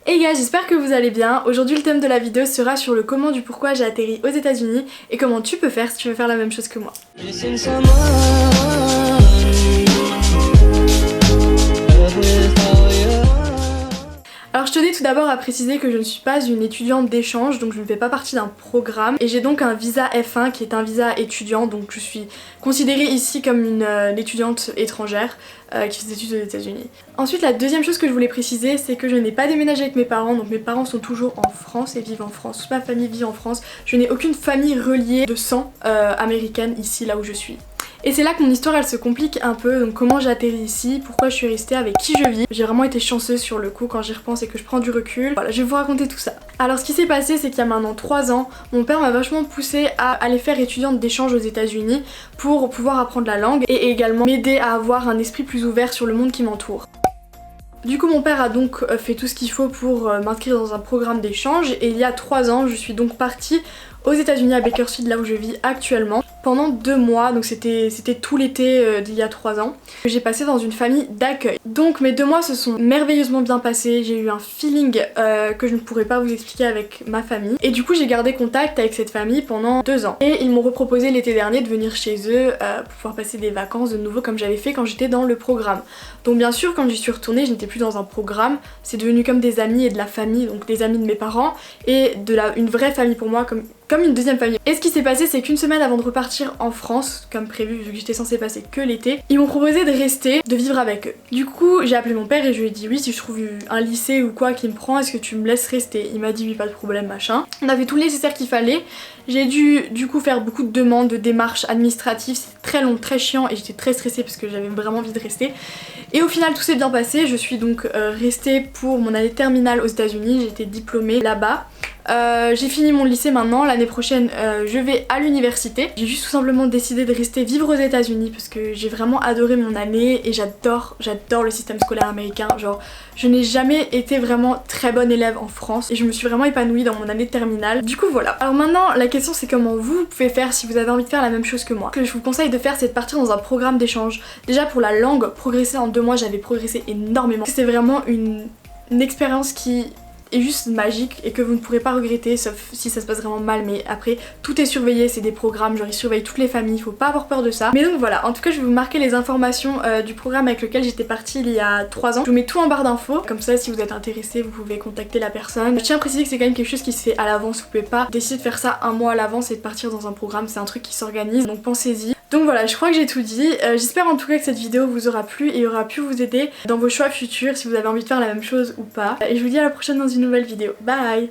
Hey gars, j'espère que vous allez bien. Aujourd'hui le thème de la vidéo sera sur le comment du pourquoi j'ai atterri aux États-Unis et comment tu peux faire si tu veux faire la même chose que moi. Alors je tenais tout d'abord à préciser que je ne suis pas une étudiante d'échange, donc je ne fais pas partie d'un programme et j'ai donc un visa F1 qui est un visa étudiant, donc je suis considérée ici comme une étudiante étrangère qui fait des études aux États-Unis. Ensuite la deuxième chose que je voulais préciser, c'est que je n'ai pas déménagé avec mes parents, donc mes parents sont toujours en France et vivent en France, toute ma famille vit en France. Je n'ai aucune famille reliée de sang américaine ici là où je suis. Et c'est là que mon histoire elle se complique un peu, donc comment j'ai atterri ici, pourquoi je suis restée, avec qui je vis. J'ai vraiment été chanceuse sur le coup quand j'y repense et que je prends du recul. Voilà, je vais vous raconter tout ça. Alors ce qui s'est passé, c'est qu'il y a maintenant 3 ans, mon père m'a vachement poussée à aller faire étudiante d'échange aux États-Unis pour pouvoir apprendre la langue et également m'aider à avoir un esprit plus ouvert sur le monde qui m'entoure. Du coup mon père a donc fait tout ce qu'il faut pour m'inscrire dans un programme d'échange et il y a 3 ans je suis donc partie aux États-Unis à Bakersfield, là où je vis actuellement, pendant 2 mois, donc c'était tout l'été d'il y a 3 ans. J'ai passé dans une famille d'accueil. Donc mes 2 mois se sont merveilleusement bien passés, j'ai eu un feeling que je ne pourrais pas vous expliquer avec ma famille. Et du coup j'ai gardé contact avec cette famille pendant 2 ans. Et ils m'ont reproposé l'été dernier de venir chez eux pour pouvoir passer des vacances de nouveau comme j'avais fait quand j'étais dans le programme. Donc bien sûr quand j'y suis retournée, je n'étais plus dans un programme, c'est devenu comme des amis et de la famille, donc des amis de mes parents et une vraie famille pour moi comme une deuxième famille. Et ce qui s'est passé, c'est qu'une semaine avant de repartir en France, comme prévu vu que j'étais censée passer que l'été, ils m'ont proposé de rester, de vivre avec eux. Du coup j'ai appelé mon père et je lui ai dit oui, si je trouve un lycée ou quoi qui me prend, est-ce que tu me laisses rester? Il m'a dit oui, pas de problème, machin. On avait tout le nécessaire qu'il fallait. J'ai dû du coup faire beaucoup de demandes, de démarches administratives, c'était très long, très chiant et j'étais très stressée parce que j'avais vraiment envie de rester. Et au final tout s'est bien passé, je suis donc restée pour mon année terminale aux États-Unis, j'ai été diplômée là-bas. J'ai fini mon lycée maintenant, l'année prochaine je vais à l'université. J'ai juste tout simplement décidé de rester vivre aux États-Unis parce que j'ai vraiment adoré mon année et j'adore le système scolaire américain. Genre je n'ai jamais été vraiment très bonne élève en France et je me suis vraiment épanouie dans mon année terminale. Du coup voilà. Alors maintenant la question c'est comment vous pouvez faire si vous avez envie de faire la même chose que moi. Ce que je vous conseille de faire c'est de partir dans un programme d'échange. Déjà pour la langue, progresser en 2 mois, j'avais progressé énormément. C'est vraiment une expérience qui est juste magique et que vous ne pourrez pas regretter sauf si ça se passe vraiment mal, mais après tout est surveillé, c'est des programmes, genre ils surveillent toutes les familles, faut pas avoir peur de ça. Mais donc voilà, en tout cas je vais vous marquer les informations du programme avec lequel j'étais partie il y a 3 ans. Je vous mets tout en barre d'infos, comme ça si vous êtes intéressé vous pouvez contacter la personne. Je tiens à préciser que c'est quand même quelque chose qui se fait à l'avance, vous pouvez pas décider de faire ça un mois à l'avance et de partir dans un programme, c'est un truc qui s'organise, donc pensez-y. Donc voilà, je crois que j'ai tout dit. J'espère en tout cas que cette vidéo vous aura plu et aura pu vous aider dans vos choix futurs si vous avez envie de faire la même chose ou pas. Et je vous dis à la prochaine dans une nouvelle vidéo. Bye!